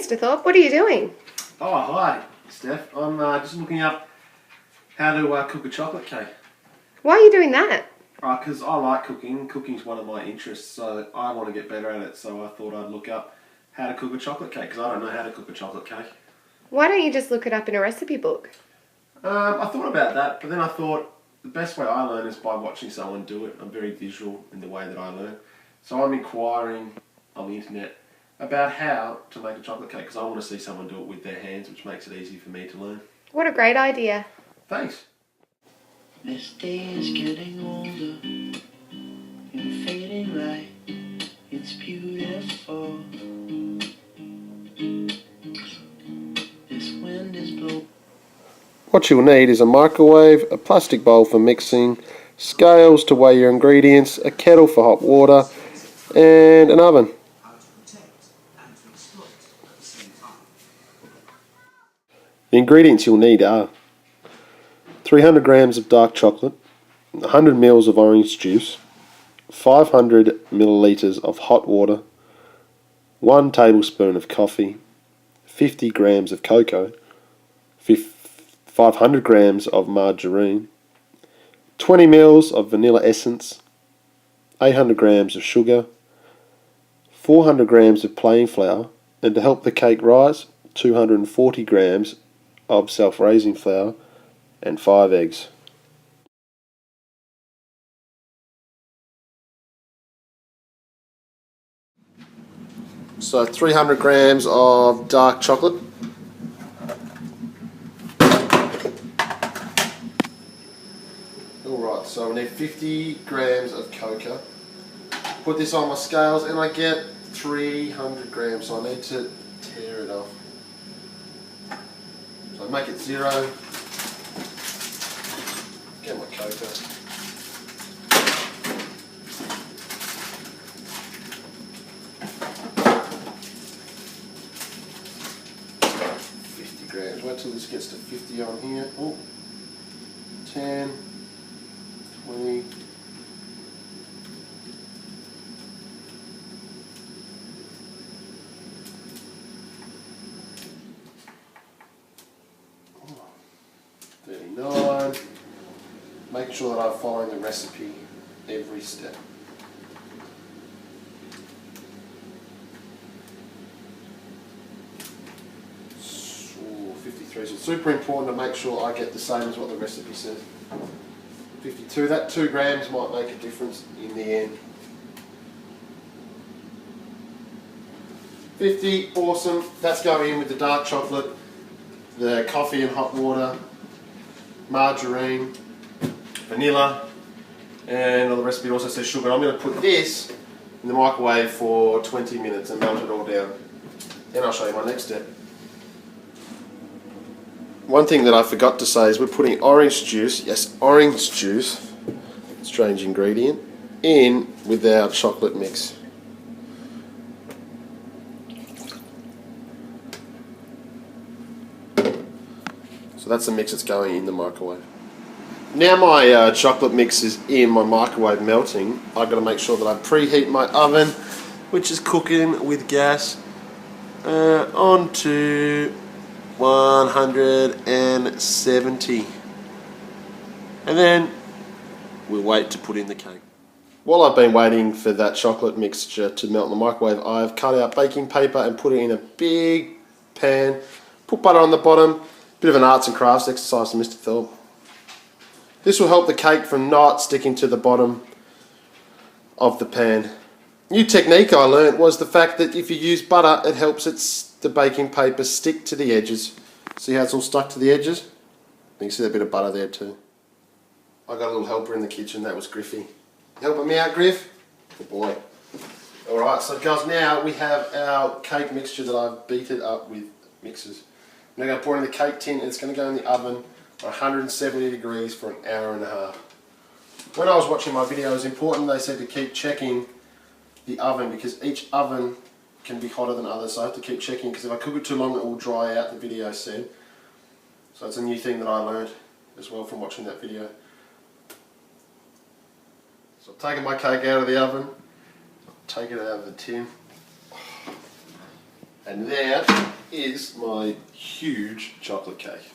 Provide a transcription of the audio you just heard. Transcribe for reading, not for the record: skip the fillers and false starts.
Mr. Thorpe. What are you doing? Oh, hi, Steph. I'm just looking up how to cook a chocolate cake. Why are you doing that? Because I like cooking. Cooking's one of my interests, so I want to get better at it. So I thought I'd look up how to cook a chocolate cake, because I don't know how to cook a chocolate cake. Why don't you just look it up in a recipe book? I thought about that, but then I thought the best way I learn is by watching someone do it. I'm very visual in the way that I learn. So I'm inquiring on the internet about how to make a chocolate cake, because I want to see someone do it with their hands, which makes it easy for me to learn. What a great idea. Thanks. This day is getting older and fading light. It's beautiful. This wind is blowing. What you'll need is a microwave, a plastic bowl for mixing, scales to weigh your ingredients, a kettle for hot water, and an oven. The ingredients you'll need are 300 grams of dark chocolate, 100 ml of orange juice, 500 millilitres of hot water, 1 tablespoon of coffee, 50 grams of cocoa, 500 grams of margarine, 20 ml of vanilla essence, 800 grams of sugar, 400 grams of plain flour, and to help the cake rise, 240 grams of self-raising flour, and 5 eggs. So 300 grams of dark chocolate, alright, so we need 50 grams of cocoa. Put this on my scales and I get 300 grams, so I need to tear it off. So I make it 0, get my cocoa. Wait till this gets to 50 on here. Oh, 10, 20. Oh, 39. Make sure that I'm following the recipe every step. 53. So it's super important to make sure I get the same as what the recipe says. 52. That 2 grams might make a difference in the end. 50. Awesome. That's going in with the dark chocolate, the coffee and hot water, margarine, vanilla, and on the recipe also says sugar. I'm going to put this in the microwave for 20 minutes and melt it all down. Then I'll show you my next step. One thing that I forgot to say is we're putting orange juice, yes, orange juice, strange ingredient, in with our chocolate mix. So that's the mix that's going in the microwave. Now my chocolate mix is in my microwave melting, I've got to make sure that I preheat my oven, which is cooking with gas, onto 170, and then we'll wait to put in the cake. While I've been waiting for that chocolate mixture to melt in the microwave, I've cut out baking paper and put it in a big pan, put butter on the bottom, bit of an arts and crafts exercise from Mr. Thorpe. This will help the cake from not sticking to the bottom of the pan. New technique I learnt was the fact that if you use butter, it helps the baking paper stick to the edges. See how it's all stuck to the edges? You can see that bit of butter there too. I got a little helper in the kitchen, that was Griffy. Helping me out, Griff? Good boy. Alright, so guys, now we have our cake mixture that I've beaten up with mixers. I'm now going to pour it in the cake tin and it's going to go in the oven at 170 degrees for an hour and a half. When I was watching my video, it was important, they said, to keep checking the oven because each oven can be hotter than others, so I have to keep checking because if I cook it too long it will dry out, the video said. So it's a new thing that I learned as well from watching that video. So I've taken my cake out of the oven, take it out of the tin, and there is my huge chocolate cake.